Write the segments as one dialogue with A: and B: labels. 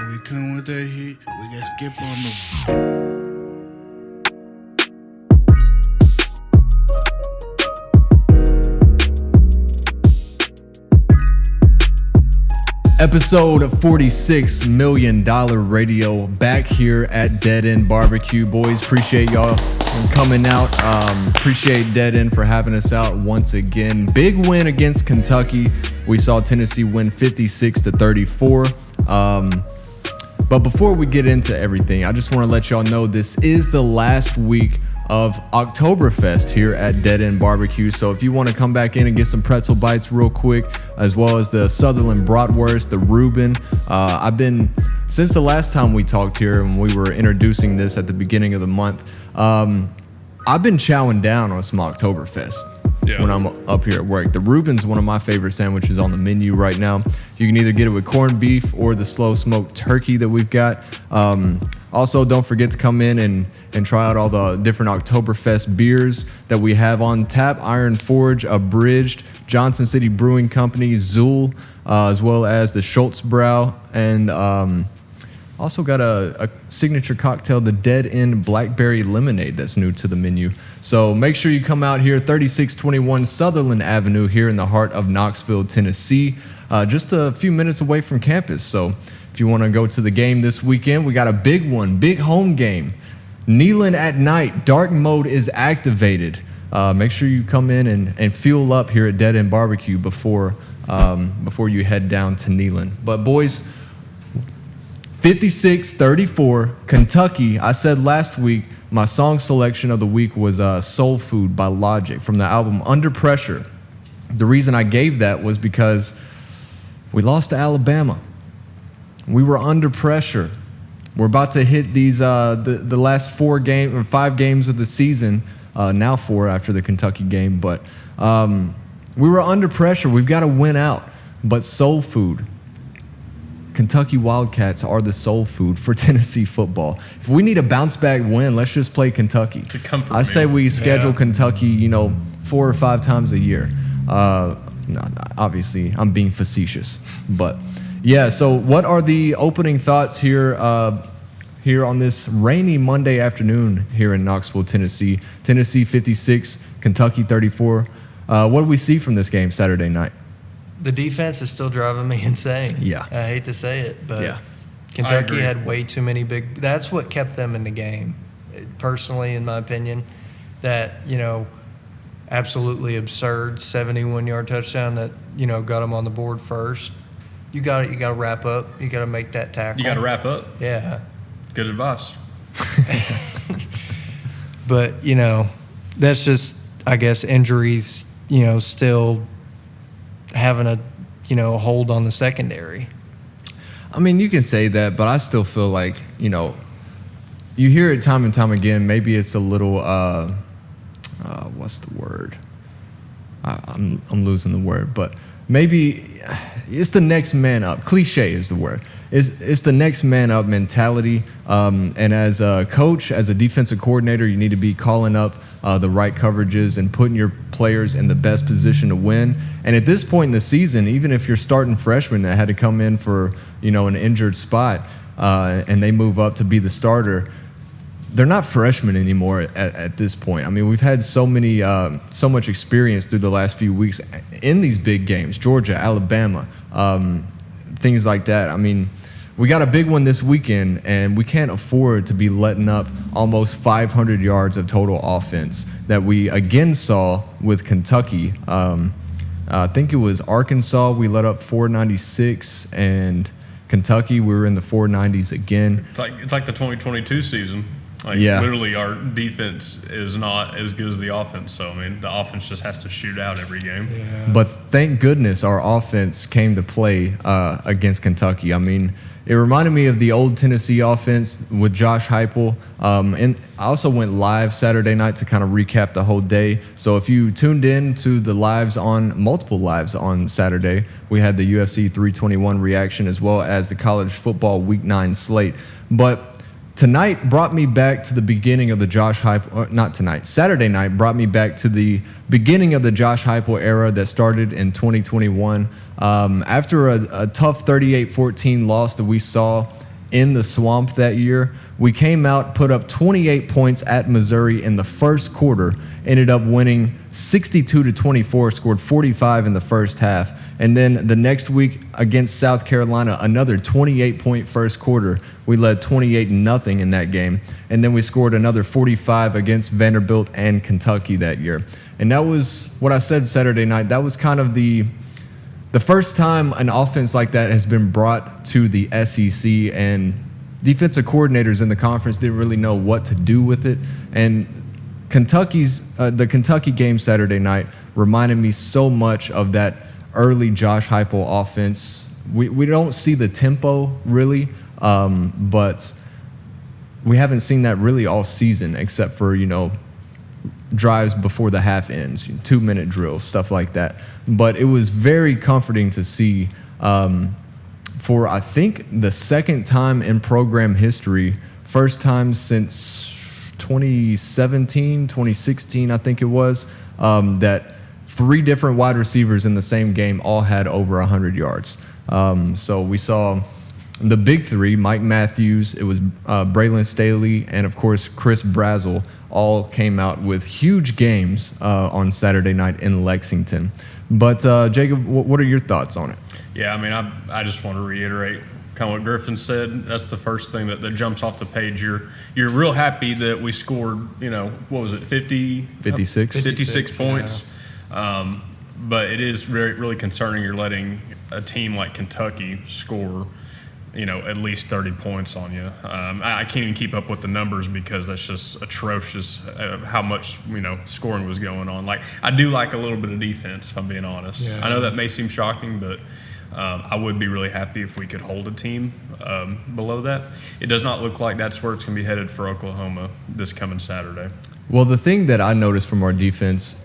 A: When we come with that heat, we got skip on the.
B: Episode $46 million radio back here at Dead End BBQ. Boys, appreciate y'all coming out. Appreciate Dead End for having us out once again. Big win against Kentucky. We saw Tennessee win 56-34. But before we get into everything, I just want to let y'all know this is the last week of Oktoberfest here at Dead End BBQ. So if you want to come back in and get some pretzel bites real quick, as well as the Sutherland bratwurst, the Reuben. I've been, since the last time we talked here and we were introducing this at the beginning of the month, I've been chowing down on some Oktoberfest when I'm up here at work. The Reuben's one of my favorite sandwiches on the menu right now. You can either get it with corned beef or the slow smoked turkey that we've got. Also, don't forget to come in and try out all the different Oktoberfest beers that we have on tap. Iron Forge, Abridged, Johnson City Brewing Company, Zool, as well as the Schultzbrau, and also got a signature cocktail, the Dead End Blackberry Lemonade, that's new to the menu. So make sure you come out here, 3621 Sutherland Avenue here in the heart of Knoxville, Tennessee, just a few minutes away from campus. So if you want to go to the game this weekend, we got a big one, big home game. Neyland at night, dark mode is activated. Make sure you come in and fuel up here at Dead End BBQ before you head down to Neyland. But boys, 56-34, Kentucky. I said last week my song selection of the week was Soul Food by Logic from the album Under Pressure. The reason I gave that was because we lost to Alabama. We were under pressure. We're about to hit these the last 5 games of the season. Now 4 after the Kentucky game, but we were under pressure. We've got to win out. But soul food, Kentucky Wildcats are the soul food for Tennessee football. If we need a bounce back win, let's just play Kentucky.
C: It's a comfort
B: I say we schedule Kentucky, 4 or 5 times a year. No, obviously, I'm being facetious, but yeah. So, what are the opening thoughts here? Here on this rainy Monday afternoon here in Knoxville, Tennessee. Tennessee 56, Kentucky 34. What do we see from this game Saturday night?
D: The defense is still driving me insane.
B: Yeah.
D: I hate to say it, but
B: yeah.
D: Kentucky had way too many big – that's what kept them in the game, personally, in my opinion. That, absolutely absurd 71-yard touchdown that, got them on the board first. You got to wrap up. You got to make that tackle.
C: You got to wrap up.
D: Yeah.
C: Good advice.
D: But, that's just, I guess, injuries, still having a hold on the secondary.
B: I mean, you can say that, but I still feel like, you hear it time and time again. Maybe it's a little, what's the word? I'm losing the word, but maybe it's the next man up. Cliche is the word. It's the next man up mentality. And as a coach, as a defensive coordinator, you need to be calling up the right coverages and putting your players in the best position to win. And at this point in the season, even if you're starting freshmen that had to come in for, an injured spot and they move up to be the starter, they're not freshmen anymore at this point. I mean, we've had so much experience through the last few weeks in these big games, Georgia, Alabama, things like that. I mean, we got a big one this weekend, and we can't afford to be letting up almost 500 yards of total offense that we again saw with Kentucky. I think it was Arkansas, we let up 496, and Kentucky, we were in the 490s again.
C: It's like the 2022 season. Literally, our defense is not as good as the offense. So, I mean, the offense just has to shoot out every game.
D: Yeah.
B: But thank goodness our offense came to play against Kentucky. I mean, it reminded me of the old Tennessee offense with Josh Heupel. And I also went live Saturday night to kind of recap the whole day. So if you tuned in to the multiple lives on Saturday, we had the UFC 321 reaction as well as the college football Week 9 slate. But tonight brought me back to the beginning of the Josh Heupel, not tonight, Saturday night brought me back to the beginning of the Josh Heupel era that started in 2021. After a tough 38-14 loss that we saw in the swamp that year. We came out, put up 28 points at Missouri in the first quarter, ended up winning 62-24, scored 45 in the first half. And then the next week against South Carolina, another 28-point first quarter. We led 28-0 in that game. And then we scored another 45 against Vanderbilt and Kentucky that year. And that was what I said Saturday night. That was kind of the first time an offense like that has been brought to the SEC, and defensive coordinators in the conference didn't really know what to do with it. And the Kentucky game Saturday night reminded me so much of that early Josh Heupel offense. We don't see the tempo really, but we haven't seen that really all season except for, drives before the half ends, 2-minute drills, stuff like that. But it was very comforting to see for, I think, the second time in program history, first time since 2017, 2016, I think it was, that 3 different wide receivers in the same game all had over 100 yards. So we saw the big 3, Mike Matthews, it was Braylon Staley, and of course Chris Brazzell, all came out with huge games on Saturday night in Lexington. But Jacob, what are your thoughts on it?
C: Yeah, I mean, I just want to reiterate kind of what Griffin said. That's the first thing that jumps off the page. You're real happy that we scored, what was it, 56 points.
D: Yeah.
C: But it is really concerning you're letting a team like Kentucky score, at least 30 points on you. I can't even keep up with the numbers because that's just atrocious how much, scoring was going on. Like, I do like a little bit of defense, if I'm being honest.
D: Yeah.
C: I know that may seem shocking, but I would be really happy if we could hold a team below that. It does not look like that's where it's going to be headed for Oklahoma this coming Saturday.
B: Well, the thing that I noticed from our defense,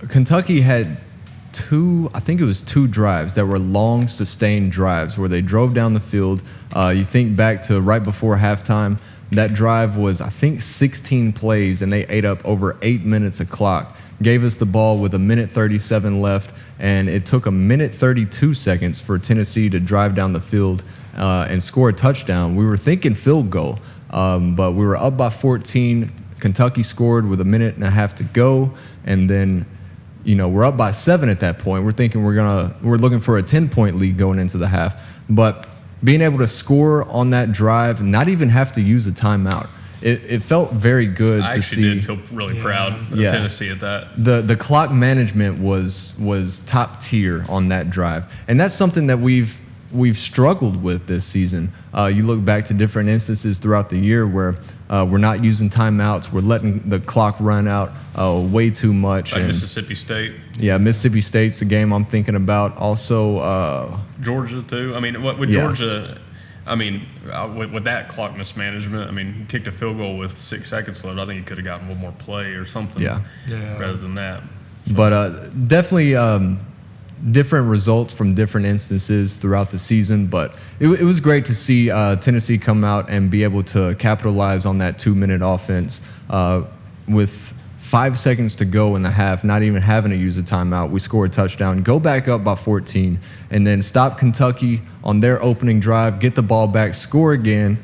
B: Kentucky had I think it was 2 drives that were long, sustained drives where they drove down the field. You think back to right before halftime, that drive was, I think, 16 plays, and they ate up over 8 minutes of clock. Gave us the ball with 1:37 left, and it took 1:32 for Tennessee to drive down the field and score a touchdown. We were thinking field goal, but we were up by 14. Kentucky scored with 1.5 minutes to go, and then we're up by 7 at that point. We're thinking we're looking for a 10-point lead going into the half. But being able to score on that drive, not even have to use a timeout, it felt very good to see. I
C: actually did feel really proud of Tennessee at that.
B: The clock management was top tier on that drive, and that's something that we've struggled with this season. You look back to different instances throughout the year where we're not using timeouts. We're letting the clock run out way too much.
C: Like Mississippi State.
B: Yeah, Mississippi State's a game I'm thinking about. Also,
C: Georgia too. I mean, with Georgia, I mean, with that clock mismanagement, I mean, he kicked a field goal with 6 seconds left. I think he could have gotten one more play or something.
B: Yeah.
C: Rather than that. So.
B: But definitely different results from different instances throughout the season. But it was great to see Tennessee come out and be able to capitalize on that 2-minute offense with 5 seconds to go in the half, not even having to use a timeout. We score a touchdown, go back up by 14, and then stop Kentucky on their opening drive, get the ball back, score again,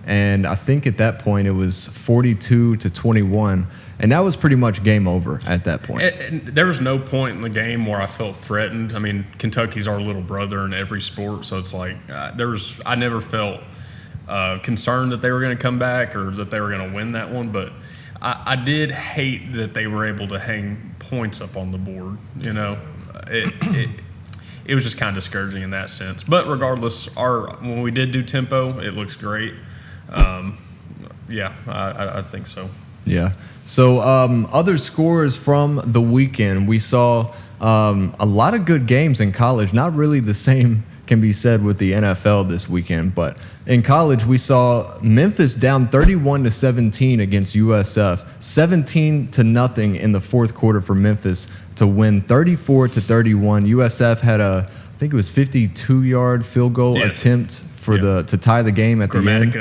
B: and I think at that point it was 42-21, and that was pretty much game over at that point.
C: And there was no point in the game where I felt threatened. I mean, Kentucky's our little brother in every sport, so it's like I never felt concerned that they were going to come back or that they were going to win that one, but I did hate that they were able to hang points up on the board. It was just kind of discouraging in that sense. But regardless, when we did do tempo, it looks great. I think so.
B: Yeah. So other scores from the weekend, we saw a lot of good games in college. Not really the same can be said with the NFL this weekend, but in college we saw Memphis down 31-17 against USF, 17-0 in the fourth quarter for Memphis to win 34-31. USF had I think it was 52-yard field goal attempt to tie the game at the end.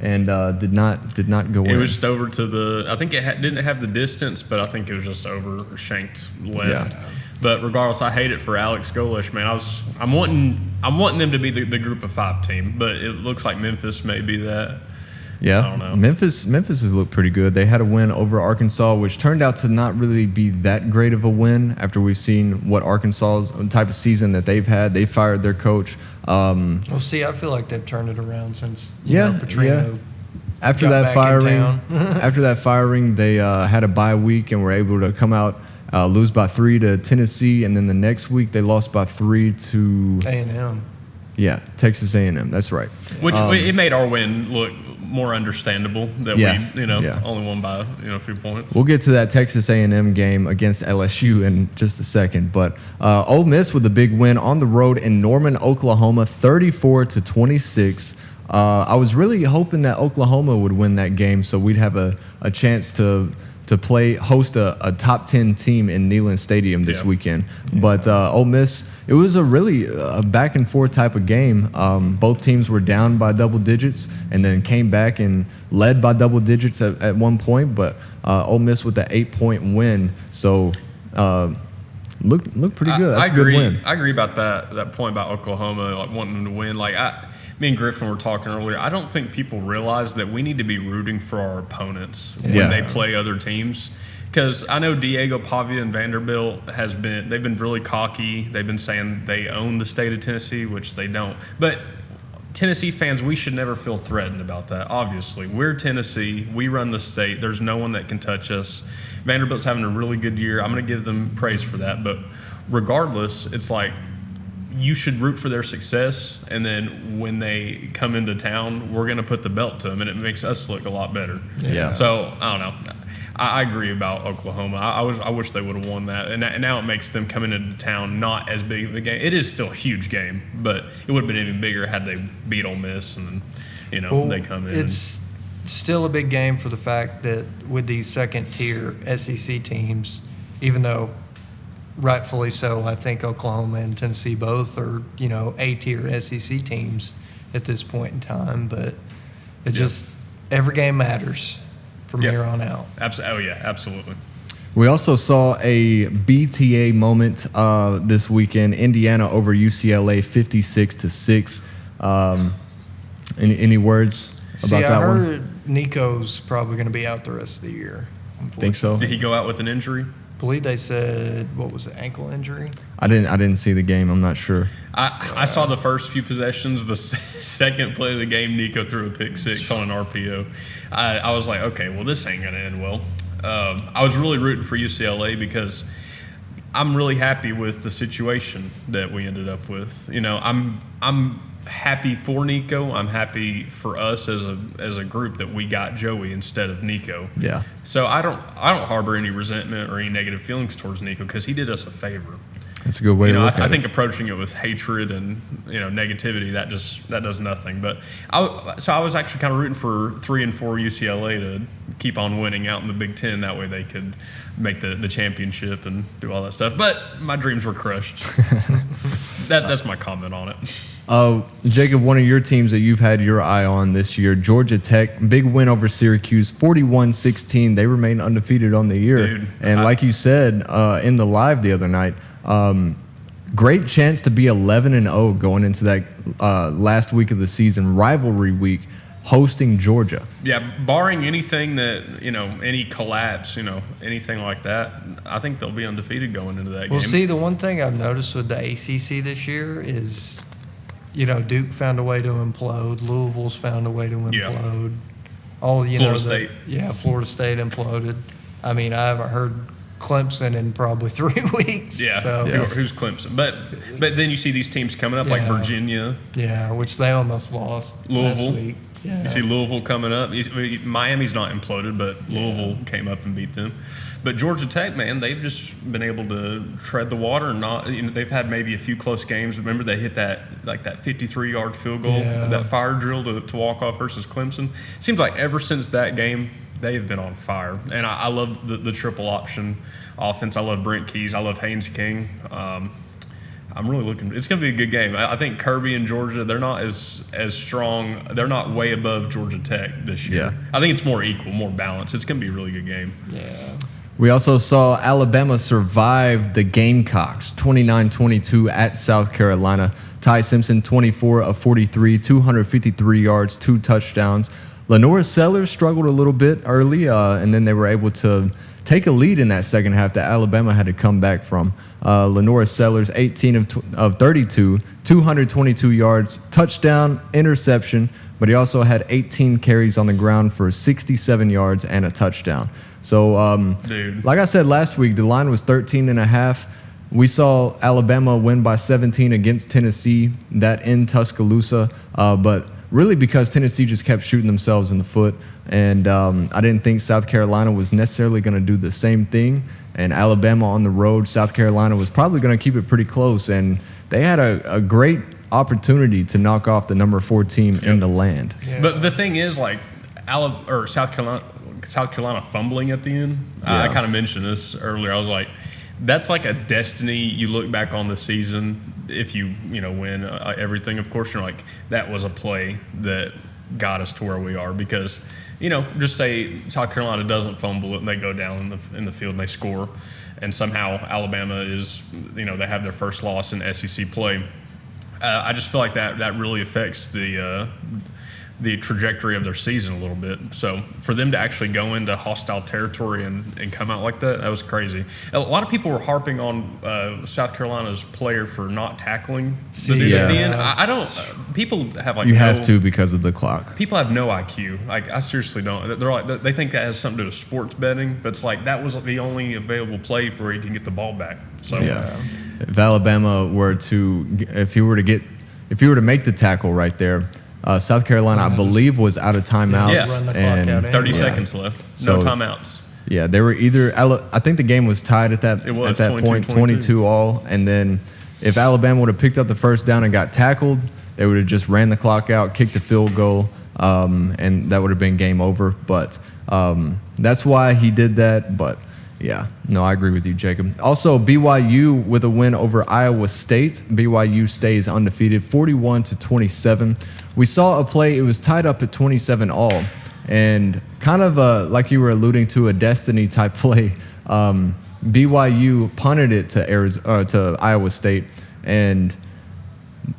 B: And did not go in.
C: It was just over to I think it didn't have the distance, but I think it was just over shanked left. But regardless, I hate it for Alex Golish, man. I'm wanting them to be the group of 5 team, but it looks like Memphis may be that.
B: Yeah,
C: I don't know.
B: Memphis has looked pretty good. They had a win over Arkansas, which turned out to not really be that great of a win after we've seen what Arkansas's type of season that they've had. They fired their coach.
D: Well, see, I feel like they've turned it around since Petrino.
B: After
D: got
B: that
D: back
B: firing,
D: in town.
B: after that firing, they had a bye week and were able to come out, lose by 3 to Tennessee, and then the next week they lost by 3 to
D: A&M.
B: Yeah, Texas A&M. That's right.
C: Which it made our win look more understandable that we only won by a few points.
B: We'll get to that Texas A&M game against LSU in just a second, but Ole Miss with a big win on the road in Norman, Oklahoma, 34-26. I was really hoping that Oklahoma would win that game, so we'd have a chance to host a top 10 team in Neyland Stadium this weekend. Yeah. But Ole Miss, it was a really back and forth type of game. Both teams were down by double digits and then came back and led by double digits at one point. But Ole Miss with the 8-point win, so looked pretty good. That's a good win.
C: I agree about that point about Oklahoma wanting them to win. Me and Griffin were talking earlier. I don't think people realize that we need to be rooting for our opponents when they play other teams. Because I know Diego Pavia and Vanderbilt they've been really cocky. They've been saying they own the state of Tennessee, which they don't. But Tennessee fans, we should never feel threatened about that. Obviously, we're Tennessee. We run the state. There's no one that can touch us. Vanderbilt's having a really good year. I'm going to give them praise for that. But regardless, it's like, you should root for their success, and then when they come into town, we're going to put the belt to them, and it makes us look a lot better.
B: Yeah.
C: So, I don't know. I agree about Oklahoma. I wish they would have won that. And now it makes them coming into town not as big of a game. It is still a huge game, but it would have been even bigger had they beat Ole Miss and then, they come in.
D: It's still a big game for the fact that with these second-tier SEC teams, even though rightfully so, I think Oklahoma and Tennessee both are, A-tier SEC teams at this point in time. But it just every game matters from here on out.
C: Absolutely.
B: We also saw a BTA moment this weekend. Indiana over UCLA, 56-6. Any words about that one?
D: I heard Nico's probably going to be out the rest of the year.
B: Think so?
C: Did he go out with an injury?
D: I believe they said, what was it, ankle injury?
B: I didn't see the game. I'm not sure.
C: I saw the first few possessions. The second play of the game, Nico threw a pick six on an RPO. I was like, okay, well, this ain't going to end well. I was really rooting for UCLA because I'm really happy with the situation that we ended up with. I'm happy for Nico. I'm happy for us as a group that we got Joey instead of Nico.
B: Yeah.
C: So I don't harbor any resentment or any negative feelings towards Nico because he did us a favor.
B: That's a good way to look at it.
C: I think approaching it with hatred and negativity that does nothing. But I was actually kind of rooting for 3 and 4 UCLA to keep on winning out in the Big Ten. That way they could make the championship and do all that stuff. But my dreams were crushed. That's my comment on it.
B: Jacob, one of your teams that you've had your eye on this year, Georgia Tech, big win over Syracuse, 41-16. They remain undefeated on the year.
C: Dude,
B: and like you said in the live the other night, great chance to be 11-0 going into that last week of the season, rivalry week, hosting Georgia.
C: Yeah, barring anything that, any collapse, anything like that, I think they'll be undefeated going into that game.
D: Well, see, the one thing I've noticed with the ACC this year is, Duke found a way to implode. Louisville's found a way to implode.
C: Yeah. Florida State.
D: Florida State imploded. I mean, I haven't heard Clemson in probably 3 weeks.
C: Yeah.
D: So.
C: Who's Clemson? But then you see these teams coming up like Virginia.
D: Yeah, which they almost lost
C: Louisville.
D: last week. Yeah.
C: You see Louisville coming up. Miami's not imploded, but Louisville came up and beat them. But Georgia Tech, man, they've just been able to tread the water and not. They've had maybe a few close games. Remember they hit that 53-yard field goal, that fire drill to walk off versus Clemson. Seems like ever since that game, they've been on fire. And I love the triple option offense. I love Brent Keys. I love Haynes King. I'm really looking. It's going to be a good game. I think Kirby and Georgia, they're not as strong. They're not way above Georgia Tech this year.
B: Yeah.
C: I think it's more equal, more balanced. It's going to be a really good game.
D: Yeah.
B: We also saw Alabama survive the Gamecocks 29-22 at South Carolina. Ty Simpson, 24 of 43, 253 yards, 2 touchdowns. Lenora Sellers struggled a little bit early, and then they were able to take a lead in that second half that Alabama had to come back from. Lenora Sellers, 18 of 32, 222 yards, touchdown, interception, but he also had 18 carries on the ground for 67 yards and a touchdown. So, like I said last week, the line was 13.5. We saw Alabama win by 17 against Tennessee, that in Tuscaloosa, but really because Tennessee just kept shooting themselves in the foot, and I didn't think South Carolina was necessarily going to do the same thing, and Alabama on the road, South Carolina was probably going to keep it pretty close, and they had a great opportunity to knock off the number 4 team in the land.
C: Yeah. But the thing is, like, South Carolina fumbling at the end, I kind of mentioned this earlier. I was like, that's like a destiny. You look back on the season, if you win everything, of course, you're like, that was a play that got us to where we are. Because, just say South Carolina doesn't fumble it and they go down in the field and they score, and somehow Alabama is, they have their first loss in SEC play. I just feel like that really affects the trajectory of their season a little bit. So for them to actually go into hostile territory and come out like that was crazy. A lot of people were harping on South Carolina's player for not tackling the dude at the end. I don't. People have like
B: have to because of the clock.
C: People have no IQ. Like, I seriously don't. They're like, they think that has something to do with sports betting, but it's like that was the only available play where he can get the ball back. So
B: if Alabama were to, if you were to make the tackle right there. South Carolina, I believe, was out of timeouts.
C: Yes.
D: Run the clock
B: and
D: out,
C: 30 seconds left. No timeouts.
B: Yeah, they were either. I think the game was tied at that point, 22 all. And then if Alabama would have picked up the first down and got tackled, they would have just ran the clock out, kicked a field goal, and that would have been game over. But that's why he did that. But yeah, no, I agree with you, Jacob. Also, BYU with a win over Iowa State. BYU stays undefeated, 41-27. We saw a play, it was tied up at 27 all, and kind of like you were alluding to, a destiny type play. BYU punted it to Iowa State, and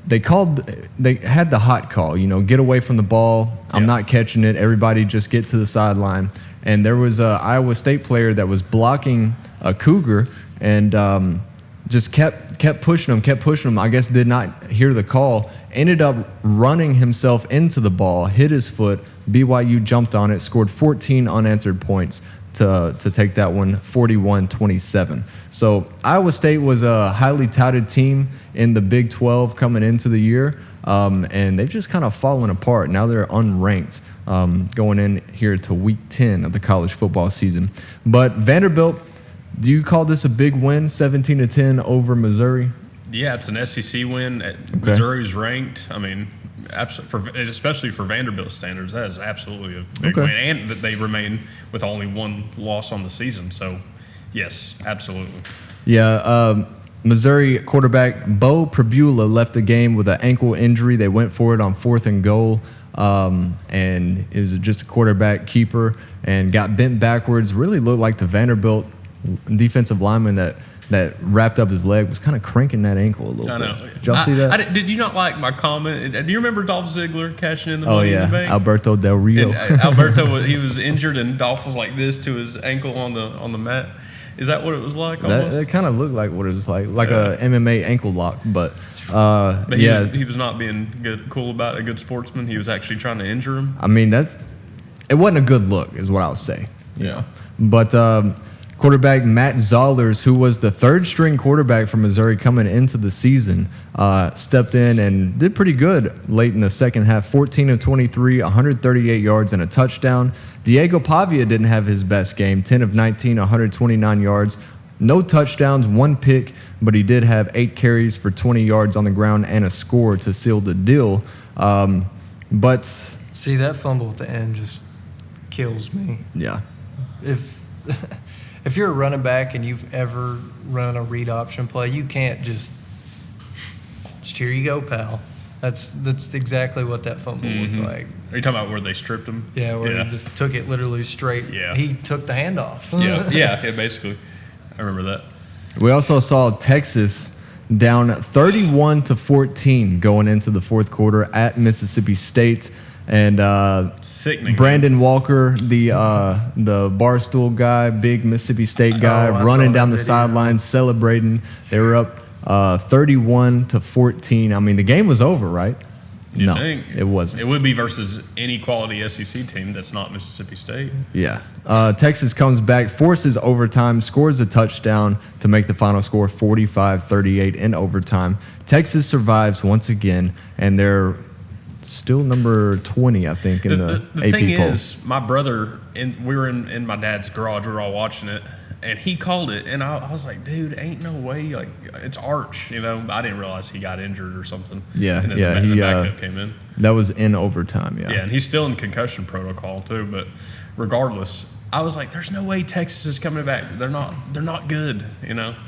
B: they had the hot call, get away from the ball. I'm not catching it. Everybody just get to the sideline. And there was a Iowa State player that was blocking a Cougar and just kept pushing him. I guess did not hear the call. Ended up running himself into the ball, hit his foot. BYU jumped on it, scored 14 unanswered points to take that one 41-27. So Iowa State was a highly touted team in the Big 12 coming into the year, and they've just kind of fallen apart. Now they're unranked going in here to week 10 of the college football season. But Vanderbilt, do you call this a big win, 17-10 over Missouri?
C: Yeah, it's an SEC win. Missouri's ranked. I mean, especially for Vanderbilt standards, that is absolutely a big win. And that they remain with only one loss on the season. So, yes, absolutely.
B: Yeah, Missouri quarterback Bo Pribula left the game with an ankle injury. They went for it on 4th and goal, and it was just a quarterback keeper and got bent backwards. Really looked like the Vanderbilt defensive lineman that wrapped up his leg was kind of cranking that ankle a little bit. Did y'all see that?
C: Did you not like my comment? Do you remember Dolph Ziggler cashing in the money in the bank?
B: Alberto Del Rio.
C: And Alberto, he was injured, and Dolph was like this to his ankle on the mat. Is that what it was like?
B: That kind of looked like what it was like a MMA ankle lock. But
C: he was not being cool about it, a good sportsman. He was actually trying to injure him.
B: I mean, it wasn't a good look, is what I'll say.
C: Yeah.
B: But quarterback Matt Zollers, who was the third-string quarterback for Missouri coming into the season, stepped in and did pretty good late in the second half, 14 of 23, 138 yards and a touchdown. Diego Pavia didn't have his best game, 10 of 19, 129 yards. No touchdowns, 1 pick, but he did have 8 carries for 20 yards on the ground and a score to seal the deal. But
D: see, that fumble at the end just kills me.
B: Yeah.
D: If you're a running back and you've ever run a read option play, you can't just here you go, pal. That's exactly what that fumble looked like.
C: Are you talking about where they stripped him?
D: Yeah, where he just took it literally straight.
C: Yeah.
D: He took the handoff.
C: yeah, basically. I remember that.
B: We also saw Texas down 31-14 going into the fourth quarter at Mississippi State. And
C: sickening.
B: Brandon Walker, the Barstool guy, big Mississippi State guy, running down the sideline, celebrating. They were up 31-14. I mean, the game was over, right?
C: You think?
B: It wasn't.
C: It would be versus any quality SEC team that's not Mississippi State.
B: Yeah. Texas comes back, forces overtime, scores a touchdown to make the final score 45-38 in overtime. Texas survives once again, and they're still number 20, I think, in the AP poll.
C: The thing is, my brother, we were in my dad's garage. We were all watching it, and he called it, and I was like, dude, ain't no way. Like, it's Arch, I didn't realize he got injured or something.
B: Yeah,
C: and then the backup came in.
B: That was in overtime, yeah.
C: Yeah, and he's still in concussion protocol, too. But regardless, I was like, there's no way Texas is coming back. They're not good,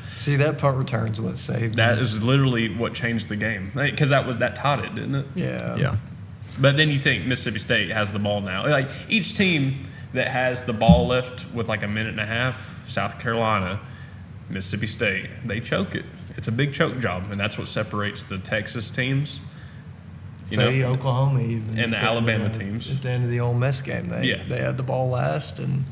D: See, that punt return's what saved
C: That
D: them.
C: is literally what changed the game. Because that taught it, didn't it?
D: Yeah.
B: Yeah.
C: But then you think Mississippi State has the ball now. Like, each team that has the ball left with like a minute and a half, South Carolina, Mississippi State, they choke it. It's a big choke job, and that's what separates the Texas teams.
D: Oklahoma even.
C: And the Alabama teams.
D: At the end of the Ole Miss game, they had the ball last, and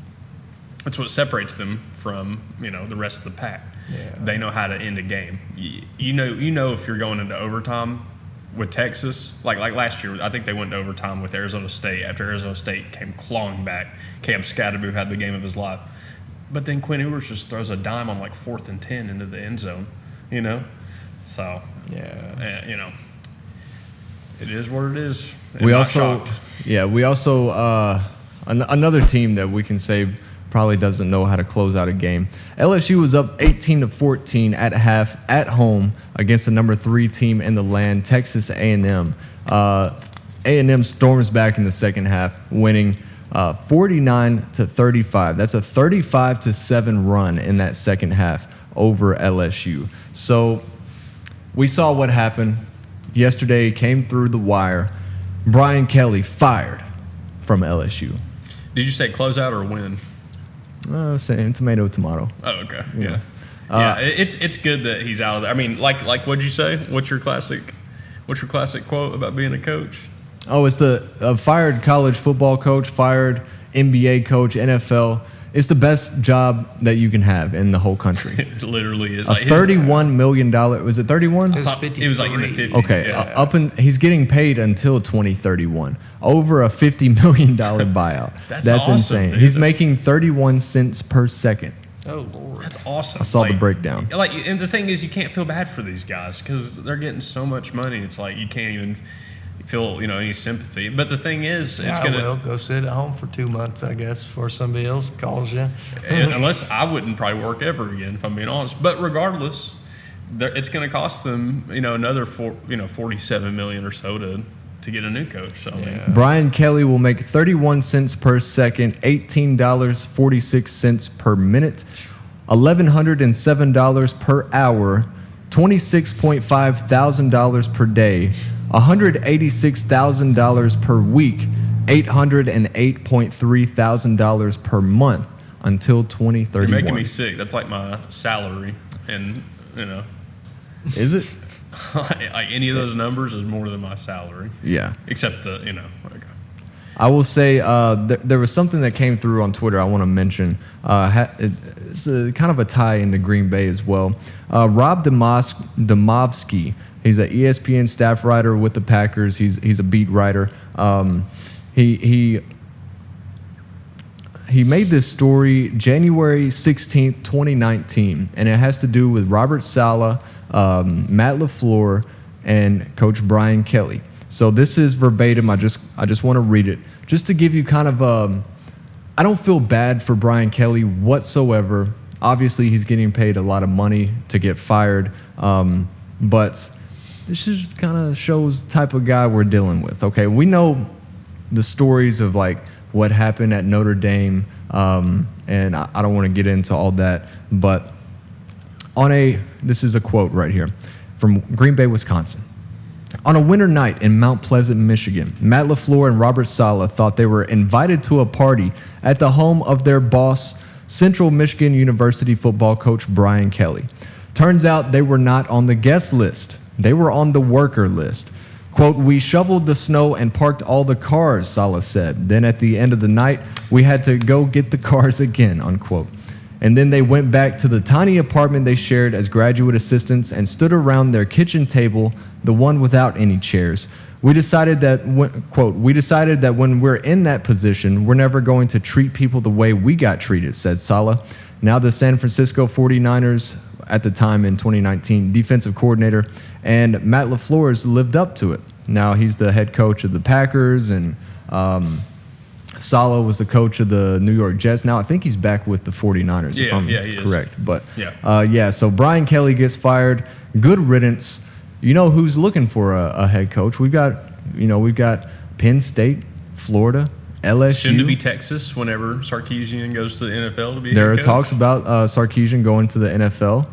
C: that's what separates them from, the rest of the pack.
D: Yeah.
C: They know how to end a game. You know if you're going into overtime with Texas, like last year, I think they went to overtime with Arizona State after Arizona State came clawing back. Cam Scatterby had the game of his life. But then Quinn Ewers just throws a dime on like 4th and 10 into the end zone, So,
D: yeah.
C: It is what it is.
B: We also another team that we can say probably doesn't know how to close out a game. LSU was up 18-14 at half at home against the number 3 team in the land, Texas A&M. A&M storms back in the second half, winning 49-35. That's a 35-7 run in that second half over LSU. So we saw what happened yesterday. Came through the wire. Brian Kelly fired from LSU.
C: Did you say closeout or win?
B: Saying tomato.
C: Oh, okay. Yeah. It's good that he's out of there. I mean, like what'd you say? What's your classic quote about being a coach?
B: Oh, it's the fired college football coach, fired NBA coach, NFL. It's the best job that you can have in the whole country.
C: It literally is.
B: A $31 million. Was it 31?
D: It was 53.
C: It was like in the 50s.
B: Okay,
C: Yeah.
B: He's getting paid until 2031. Over a $50 million buyout.
C: That's
B: awesome, insane.
C: dude.
B: He's making 31 cents per second.
D: Oh, Lord.
C: That's awesome.
B: I saw the breakdown.
C: And the thing is, you can't feel bad for these guys because they're getting so much money. It's like you can't even feel any sympathy. But the thing is, it's gonna
D: go sit at home for 2 months, I guess, before somebody else calls you.
C: unless I wouldn't probably work ever again, if I'm being honest. But regardless, it's going to cost them another $47 million or so to get a new coach. So
B: Brian Kelly will make 31 cents per second, $18.46 per minute, $1,107 per hour, $26.5 thousand per day, $186,000 per week, $808.3 thousand per month until 2031.
C: You're making me sick. That's like my salary, and
B: Is it?
C: like any of those numbers is more than my salary.
B: Yeah.
C: Except okay.
B: I will say there was something that came through on Twitter I want to mention. It's kind of a tie in the Green Bay as well. Rob Demovsky, he's an ESPN staff writer with the Packers. He's a beat writer. He made this story January 16th, 2019, and it has to do with Robert Saleh, Matt LaFleur, and Coach Brian Kelly. So this is verbatim. I just want to read it just to give you kind of I don't feel bad for Brian Kelly whatsoever. Obviously, he's getting paid a lot of money to get fired, but this just kind of shows the type of guy we're dealing with. Okay, we know the stories of like what happened at Notre Dame, and I don't want to get into all that, but this is a quote right here from Green Bay, Wisconsin. On a winter night in Mount Pleasant, Michigan, Matt LaFleur and Robert Saleh thought they were invited to a party at the home of their boss, Central Michigan University football coach Brian Kelly. Turns out they were not on the guest list. They were on the worker list. Quote, "We shoveled the snow and parked all the cars," Saleh said. "Then at the end of the night, we had to go get the cars again," unquote. And then they went back to the tiny apartment they shared as graduate assistants and stood around their kitchen table, the one without any chairs. We decided that, we decided that when we're in that position, we're never going to treat people the way we got treated," said Saleh. Now the San Francisco 49ers, at the time in 2019, defensive coordinator, and Matt LaFleur's lived up to it. Now he's the head coach of the Packers, and Saleh was the coach of the New York Jets. Now I think he's back with the 49ers, if I'm correct. But so Brian Kelly gets fired. Good riddance. You know who's looking for a head coach? We've got Penn State, Florida, LSU.
C: Soon to be Texas whenever Sarkisian goes to the NFL to be
B: There
C: a
B: are
C: head coach.
B: talks about Sarkisian going to the NFL.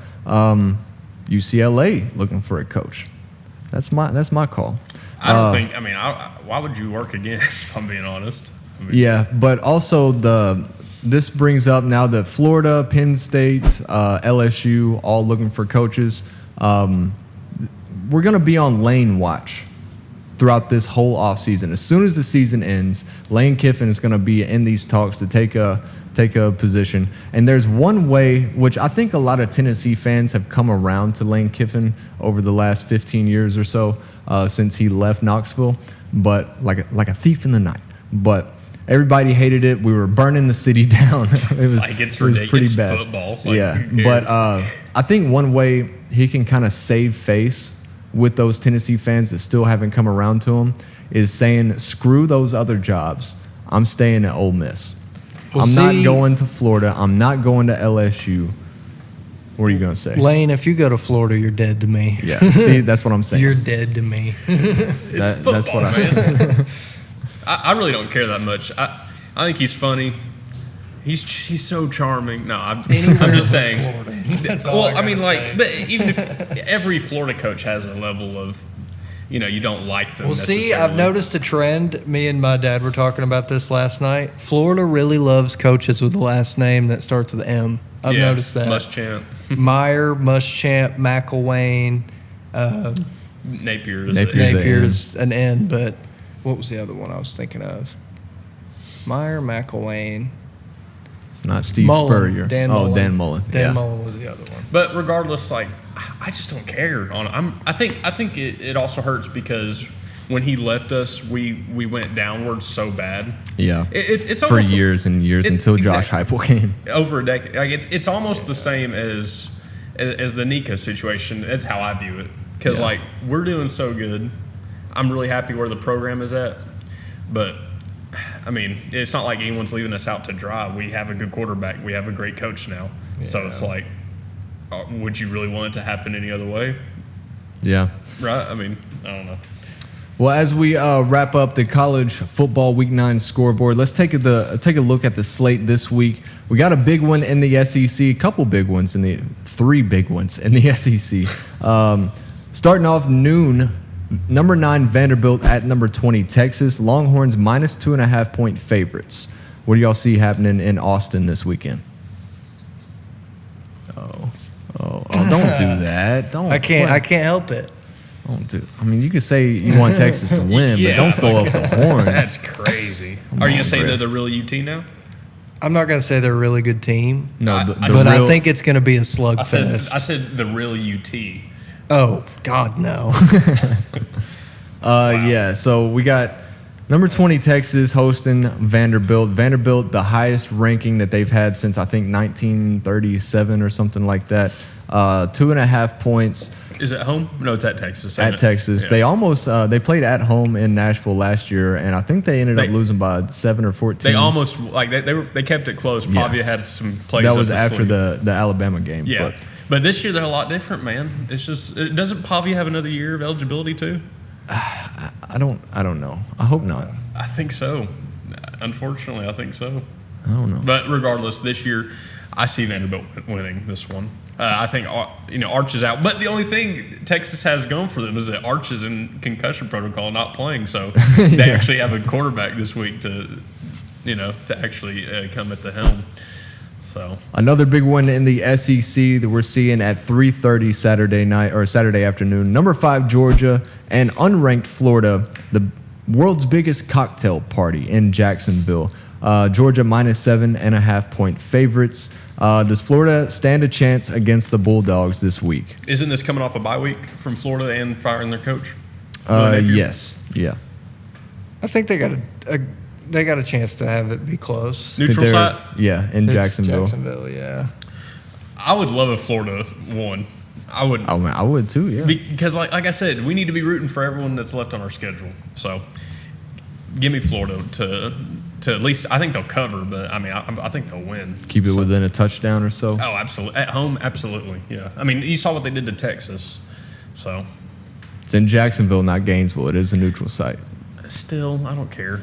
B: UCLA looking for a coach. That's my call.
C: I don't think. I mean, why would you work again? If I'm being honest. I mean,
B: Yeah, but also this brings up now that Florida, Penn State, LSU all looking for coaches. We're going to be on Lane watch throughout this whole offseason. As soon as the season ends, Lane Kiffin is going to be in these talks to take a position. And there's one way, which I think a lot of Tennessee fans have come around to Lane Kiffin over the last 15 years or so since he left Knoxville, but like a thief in the night. But everybody hated it. We were burning the city down. It was pretty bad.
C: Football.
B: But I think one way he can kind of save face with those Tennessee fans that still haven't come around to him is saying, "Screw those other jobs. I'm staying at Ole Miss. I'm not going to Florida. I'm not going to LSU." What are you going to say?
D: Lane, if you go to Florida, you're dead to me.
B: Yeah. See, that's what I'm saying.
D: You're dead to me.
C: It's football,
B: that's what I
C: man. I really don't care that much. I think he's funny. He's so charming. No, I'm just saying.
D: Florida. That's all I mean,
C: say. But even if every Florida coach has a level of, you don't like them.
D: Well, see, I've noticed a trend. Me and my dad were talking about this last night. Florida really loves coaches with the last name that starts with M. I've noticed that.
C: Muschamp.
D: Meyer, Muschamp, McElwain. Napier's an N, but what was the other one I was thinking of? Meyer, McElwain.
B: It's not Steve
D: Mullen,
B: Spurrier.
D: Dan Mullen.
B: Dan Mullen.
D: Dan Mullen was the other one.
C: But regardless, I just don't care. I think it also hurts because when he left us, we went downwards so bad.
B: Yeah.
C: It's
B: for
C: almost,
B: years and years until Josh Heupel came.
C: Over a decade. It's almost the same as the Nico situation. That's how I view it. Because we're doing so good. I'm really happy where the program is at. But I mean, it's not like anyone's leaving us out to dry. We have a good quarterback. We have a great coach now. Yeah. So it's like, would you really want it to happen any other way?
B: Yeah.
C: Right? I mean, I don't know.
B: Well, as we wrap up the college football Week 9 scoreboard, let's take a look at the slate this week. We got a big one in the SEC, a couple big ones three big ones in the SEC. Starting off noon, number 9 Vanderbilt at number 20 Texas. Longhorns minus 2.5 point favorites. What do y'all see happening in Austin this weekend? Oh! Don't do that. Don't.
D: I can't help it.
B: Don't do. I mean, you could say you want Texas to win, but don't throw up the horns.
C: That's crazy. Are you gonna say they're the real UT now?
D: I'm not gonna say they're a really good team.
B: No,
D: I think it's gonna be a slugfest.
C: I said the real UT.
D: Oh God, no.
C: Wow.
B: Yeah. So we got number 20 Texas hosting Vanderbilt. Vanderbilt, the highest ranking that they've had since I think 1937 or something like that. 2.5 points.
C: Is it home? No, it's at Texas.
B: At Texas. Yeah. They almost they played at home in Nashville last year, and I think they ended up losing by 7 or 14.
C: They almost they kept it close. Pavia had some plays.
B: That was after the Alabama game.
C: Yeah. But this year they're a lot different, man. It's just doesn't Pavia have another year of eligibility too?
B: I don't know. I hope not.
C: I think so. Unfortunately, I think so.
B: I don't know.
C: But regardless, this year I see Vanderbilt winning this one. I think Arch is out, but the only thing Texas has going for them is that Arch is in concussion protocol, not playing. So they actually have a quarterback this week to actually come at the helm. So
B: another big one in the SEC that we're seeing at 3:30 Saturday night or Saturday afternoon. Number 5 Georgia and unranked Florida, the world's biggest cocktail party in Jacksonville. Georgia -7.5 point favorites. Does Florida stand a chance against the Bulldogs this week?
C: Isn't this coming off a bye week from Florida and firing their coach?
B: Yes. Yeah.
D: I think they got a chance to have it be close.
C: Neutral site?
B: Yeah, in
D: It's
B: Jacksonville.
D: Jacksonville, yeah.
C: I would love if Florida won. I would.
B: Oh man, I would too. Yeah.
C: Because like I said, we need to be rooting for everyone that's left on our schedule. So give me Florida to at least. I think they'll cover, but I mean, I think they'll win.
B: Keep it within a touchdown or so.
C: Oh, absolutely. At home, absolutely. Yeah. I mean, you saw what they did to Texas. So
B: It's in Jacksonville, not Gainesville. It is a neutral site.
C: still, I don't care.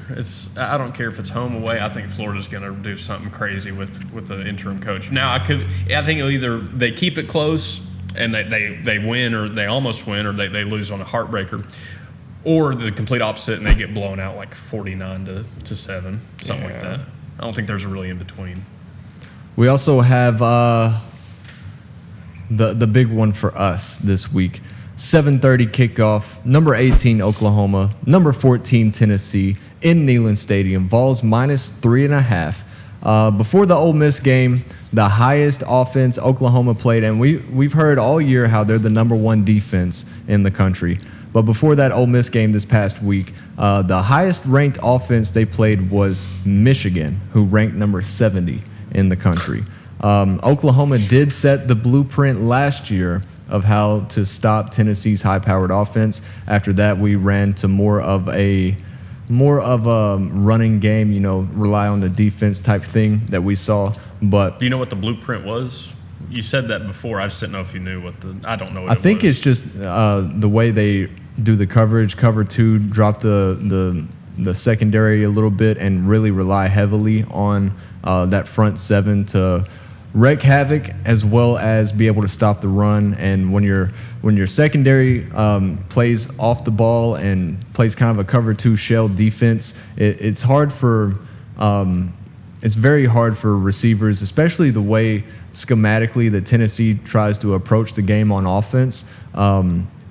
C: I don't care if it's home away. I think Florida's going to do something crazy with the interim coach. Now, I think it'll either they keep it close and they win, or they almost win, or they lose on a heartbreaker, or the complete opposite and they get blown out like 49-7, something like that. I don't think there's a really in between.
B: We also have the big one for us this week. 7:30 kickoff. Number 18 Oklahoma, number 14 Tennessee in Neyland Stadium. Vols -3.5. Before the Ole Miss game, the highest offense Oklahoma played, and we've heard all year how they're the number one defense in the country. But before that Ole Miss game this past week, the highest ranked offense they played was Michigan, who ranked number 70 in the country. Oklahoma did set the blueprint last year of how to stop Tennessee's high-powered offense. After that, we ran to more of a running game, rely on the defense type thing that we saw. But
C: do you know what the blueprint was? You said that before. I just didn't know if you knew I don't know what
B: I think it's just the way they do the coverage. Cover 2, drop the secondary a little bit and really rely heavily on that front 7 to wreak havoc, as well as be able to stop the run. And when your secondary plays off the ball and plays kind of a cover 2 shell defense, it's very hard for receivers, especially the way schematically that Tennessee tries to approach the game on offense.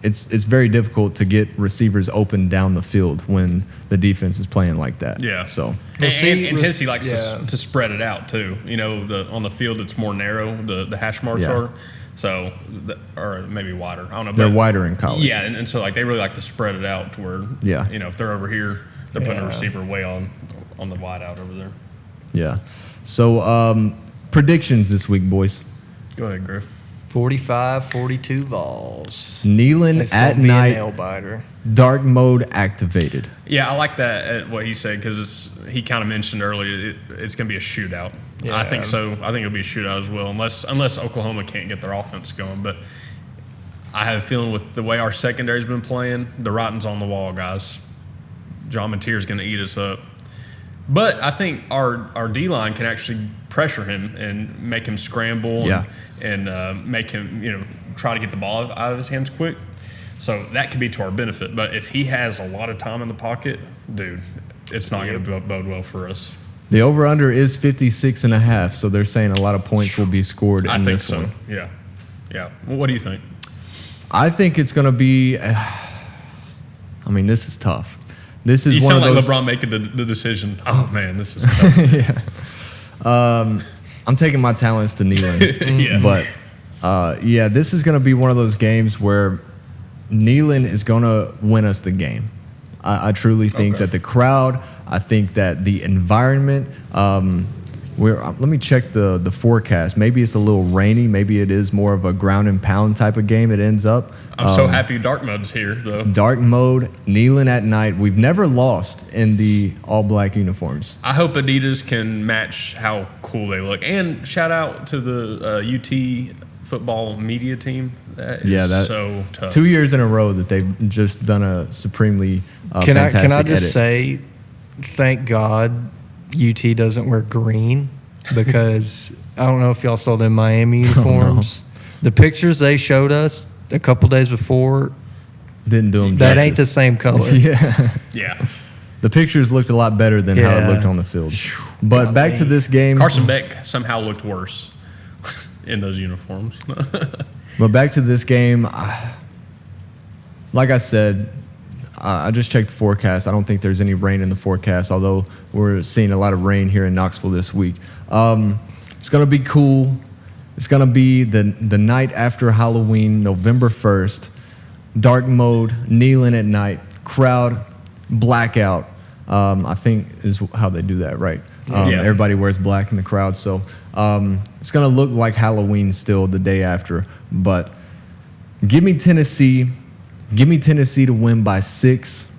B: It's very difficult to get receivers open down the field when the defense is playing like that.
C: Yeah.
B: So
C: and Tennessee likes to spread it out too. On the field it's more narrow. The hash marks are, so or maybe wider. I don't know.
B: They're wider in college.
C: Yeah, and so they really like to spread it out to where if they're over here, they're putting a receiver way on the wide out over there.
B: Yeah. So predictions this week, boys.
C: Go ahead, Griff.
D: 45-42 Vols.
B: Neyland at night.
D: Nail biter.
B: Dark mode activated.
C: Yeah, I like that what he said, because he kind of mentioned earlier it's going to be a shootout.
D: Yeah.
C: I think so. I think it'll be a shootout as well, unless Oklahoma can't get their offense going. But I have a feeling with the way our secondary's been playing, the writing's on the wall, guys. John Mateer's going to eat us up. But I think our D-line can actually pressure him and make him scramble and make him, try to get the ball out of his hands quick. So that could be to our benefit. But if he has a lot of time in the pocket, dude, it's not going to bode well for us.
B: The over-under is 56.5, so they're saying a lot of points will be scored in this one.
C: Yeah. Yeah. Well, what do you think?
B: I think it's going to be this is tough. This is
C: you
B: one
C: sound
B: of
C: like
B: those,
C: LeBron making the decision. Oh, man, this is tough.
B: I'm taking my talents to Neyland.
C: Yeah.
B: But, this is going to be one of those games where Neyland is going to win us the game. I truly think that the crowd, I think that the environment, let me check the forecast. Maybe it's a little rainy. Maybe it is more of a ground and pound type of game it ends up.
C: I'm so happy dark mode's here, though.
B: Dark mode, Neyland at night. We've never lost in the all-black uniforms.
C: I hope Adidas can match how cool they look. And shout out to the UT football media team. That is so tough.
B: 2 years in a row that they've just done a supremely fantastic
D: Can I just
B: edit.
D: say, thank God UT doesn't wear green, because I don't know if y'all saw them Miami uniforms. the pictures they showed us a couple days before,
B: Didn't do them
D: that
B: justice.
D: ain't the same color.
B: Yeah.
C: Yeah.
B: The pictures looked a lot better than how it
D: Yeah.
B: looked on the field. But back to this game.
C: Carson Beck somehow looked worse in those uniforms.
B: But back to this game. Like I said, I just checked the forecast. I don't think there's any rain in the forecast, although we're seeing a lot of rain here in Knoxville this week. It's going to be cool. It's going to be the night after Halloween, November 1st. Dark mode, kneeling at night, crowd, blackout. I think is how they do that, right?
C: Yeah.
B: Everybody wears black in the crowd. So it's going to look like Halloween still the day after. But give me Tennessee. Give me Tennessee to win by 6.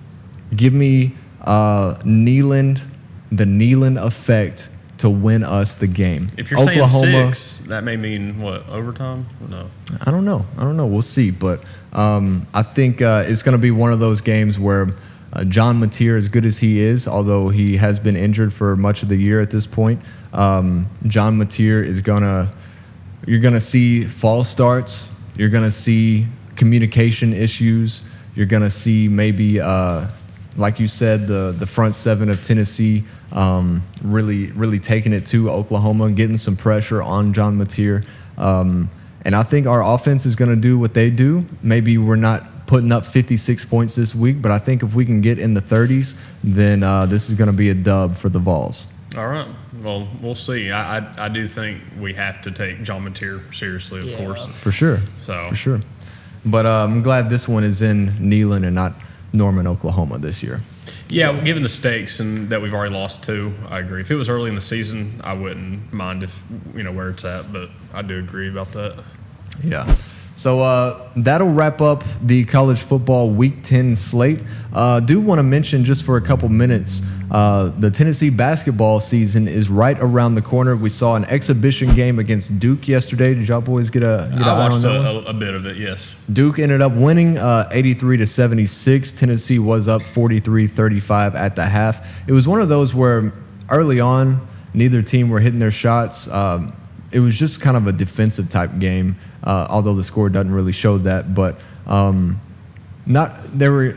B: Give me Neyland, the Neyland effect to win us the game.
C: If you're saying 6, that may mean what, overtime? Or no.
B: I don't know. We'll see. But I think it's going to be one of those games where John Mateer, as good as he is, although he has been injured for much of the year at this point, John Mateer is you're going to see false starts. You're going to see communication issues. You're going to see maybe, like you said, the front seven of Tennessee really taking it to Oklahoma, getting some pressure on John Mateer. And I think our offense is going to do what they do. Maybe we're not putting up 56 points this week, but I think if we can get in the 30s, then this is going to be a dub for the Vols.
C: All right. Well, we'll see. I do think we have to take John Mateer seriously, of course.
B: For sure.
C: So.
B: For sure. But I'm glad this one is in Neyland and not Norman, Oklahoma this year.
C: Yeah, given the stakes and that we've already lost 2, I agree. If it was early in the season, I wouldn't mind if where it's at, but I do agree about that.
B: Yeah. So that'll wrap up the college football Week 10 slate. Do want to mention just for a couple minutes, the Tennessee basketball season is right around the corner. We saw an exhibition game against Duke yesterday. Did y'all boys get
C: I watched a bit of it, yes.
B: Duke ended up winning 83-76. Tennessee was up 43-35 at the half. It was one of those where early on, neither team were hitting their shots. It was just kind of a defensive type game, although the score doesn't really show that. But there were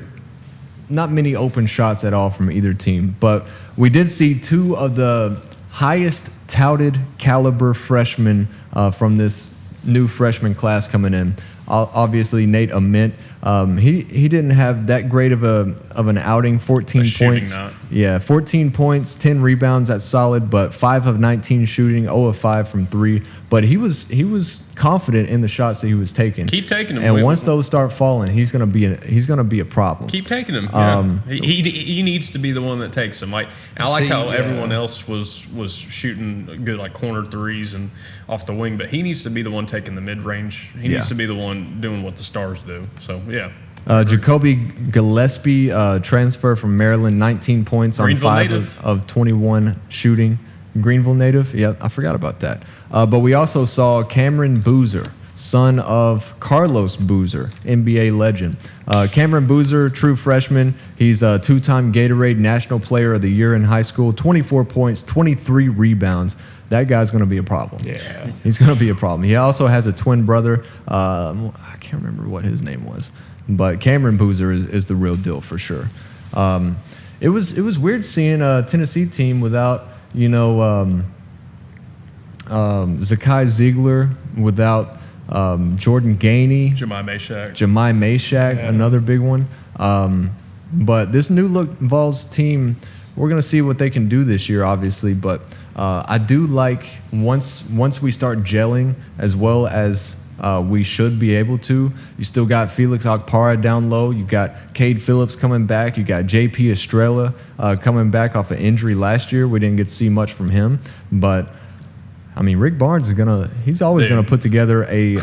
B: not many open shots at all from either team. But we did see 2 of the highest touted caliber freshmen from this new freshman class coming in. Obviously, Nate Ament. He didn't have that great of an outing. 14 points.
C: Not.
B: Yeah, 14 points, 10 rebounds. That's solid. But 5 of 19 shooting, 0 of 5 from 3. But he was confident in the shots that he was taking.
C: Keep taking them.
B: And once those start falling, he's gonna be a problem.
C: Keep taking them. Yeah. He needs to be the one that takes them. Like I liked how everyone else was shooting good like corner threes and off the wing, but he needs to be the one taking the mid range. He needs to be the one doing what the stars do. So yeah.
B: Jacoby Gillespie, transfer from Maryland, 19 points on 5 of 21 shooting. Greenville native? Yeah, I forgot about that. But we also saw Cameron Boozer, son of Carlos Boozer, NBA legend. Cameron Boozer, true freshman. He's a 2-time Gatorade National Player of the Year in high school, 24 points, 23 rebounds. That guy's going to be a problem.
D: Yeah.
B: He's going to be a problem. He also has a twin brother. I can't remember what his name was. But Cameron Boozer is the real deal for sure. It was weird seeing a Tennessee team without, Zakai Ziegler, without Jordan Gainey.
C: Jemai Mashack.
B: Another big one. But this new look Vols team, we're going to see what they can do this year, obviously. But I do like once we start gelling as well as we should be able to. You still got Felix Okpara down low. You got Cade Phillips coming back. You got J.P. Estrella coming back off an injury last year. We didn't get to see much from him. But, I mean, Rick Barnes he's always going to put together a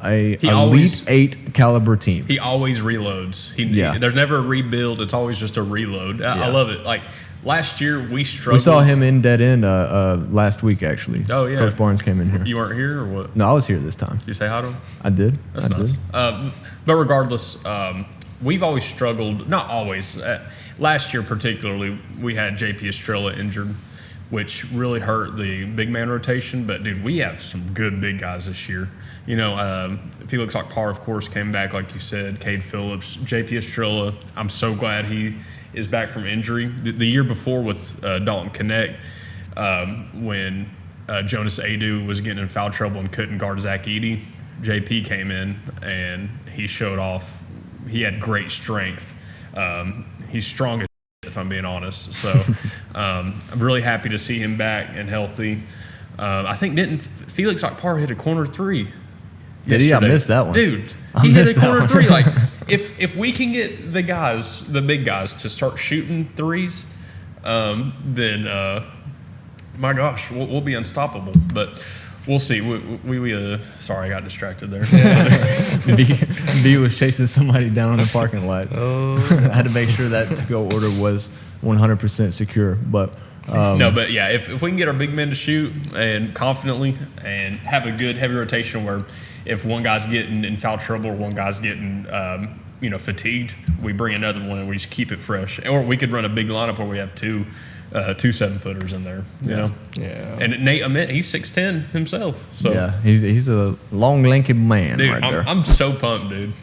B: Elite 8 caliber team.
C: He always reloads. There's never a rebuild. It's always just a reload. I love it. Like, last year we struggled.
B: We saw him in dead end last week, actually.
C: Oh, yeah.
B: Coach Barnes came in here.
C: You weren't here or what?
B: No, I was here this time.
C: Did you say hi to him?
B: I did.
C: That's nice. But regardless, we've always struggled. Not always. Last year particularly, we had J.P. Estrella injured. which really hurt the big man rotation. But, dude, we have some good big guys this year. You know, Felix Akpar, of course, came back, like you said, Cade Phillips, JP Estrella. I'm so glad he is back from injury. The year before with Dalton Connect, when Jonas Adu was getting in foul trouble and couldn't guard Zach Edey, JP came in and he showed off. He had great strength. He's strong as shit, if I'm being honest. So I'm really happy to see him back and healthy. I think didn't Felix Akpar hit a corner three?
B: Did he? I missed that one.
C: Dude, he hit a corner three. Like, if we can get the guys, the big guys, to start shooting threes, then my gosh, we'll be unstoppable. But we'll see. Sorry, I got distracted there.
B: B was chasing somebody down in the parking lot. I had to make sure that to-go order was 100% secure. But
C: no, but yeah, if we can get our big men to shoot and confidently and have a good heavy rotation where if one guy's getting in foul trouble or one guy's getting fatigued, we bring another one and we just keep it fresh. Or we could run a big lineup where we have two 7-footers in there. You know?
D: Yeah.
C: And Nate Ament, he's 6'10" himself. So
B: yeah, he's a long, lanky man,
C: dude,
B: right there.
C: I'm so pumped, dude.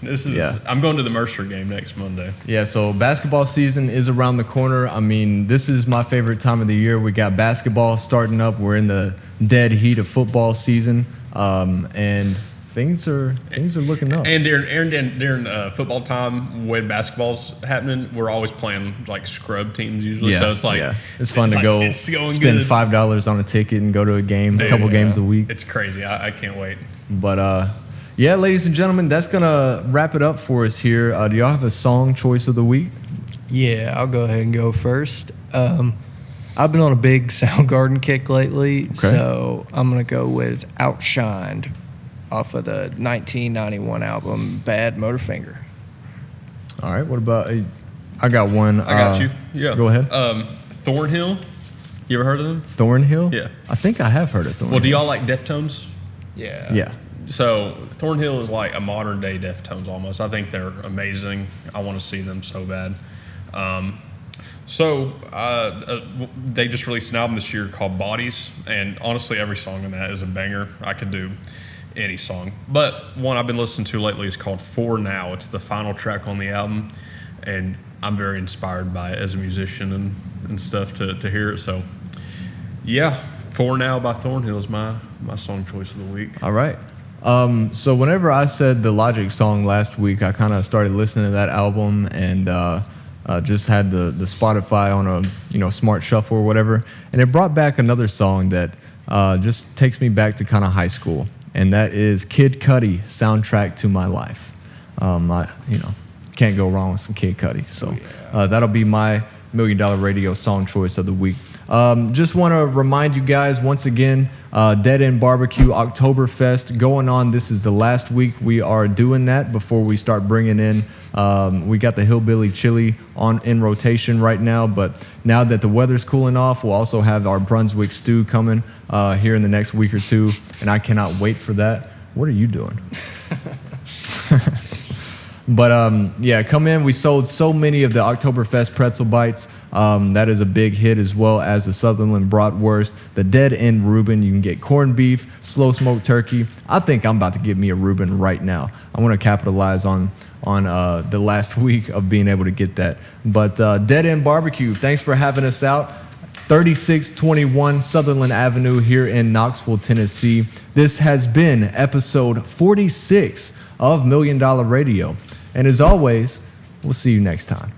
C: I'm going to the Mercer game next Monday.
B: Yeah, so basketball season is around the corner. I mean, this is my favorite time of the year. We got basketball starting up. We're in the dead heat of football season, and things are looking up.
C: And during football time, when basketball's happening, we're always playing like scrub teams usually. So it's like
B: it's fun to go spend $5 on a ticket and go to a game, a couple games a week.
C: It's crazy. I can't wait.
B: But yeah, ladies and gentlemen, that's gonna wrap it up for us here. Do y'all have a song choice of the week?
D: Yeah, I'll go ahead and go first. I've been on a big Soundgarden kick lately, so I'm gonna go with "Outshined" off of the 1991 album Bad Motorfinger.
B: All right, what about I got one.
C: I got you. Yeah.
B: Go ahead.
C: Thornhill. You ever heard of them?
B: Thornhill?
C: Yeah.
B: I think I have heard of Thornhill.
C: Well, do y'all like Deftones?
D: Yeah.
B: Yeah.
C: So Thornhill is like a modern day Deftones almost. I think they're amazing. I want to see them so bad. They just released an album this year called Bodies, and honestly, every song in that is a banger. I could do any song, but one I've been listening to lately is called For Now. It's the final track on the album, and I'm very inspired by it as a musician and stuff to hear it. So yeah, For Now by Thornhill is my song choice of the week.
B: All right. So whenever I said the Logic song last week, I kind of started listening to that album and just had the Spotify on a smart shuffle or whatever, and it brought back another song that just takes me back to kind of high school. And that is Kid Cudi, Soundtrack to My Life. Can't go wrong with some Kid Cudi. So that'll be my $1 Million Radio song choice of the week. Just want to remind you guys once again, Dead End BBQ Oktoberfest going on. This is the last week we are doing that before we start bringing in. We got the Hillbilly Chili in rotation right now, but now that the weather's cooling off, we'll also have our Brunswick stew coming here in the next week or two, and I cannot wait for that. What are you doing? But come in. We sold so many of the Oktoberfest pretzel bites. That is a big hit, as well as the Sutherland Bratwurst, the Dead End Reuben. You can get corned beef, slow smoked turkey. I think I'm about to get me a Reuben right now. I want to capitalize on the last week of being able to get that. But Dead End Barbecue, thanks for having us out. 3621 Sutherland Avenue here in Knoxville, Tennessee. This has been episode 46 of $1 Million Radio. And as always, we'll see you next time.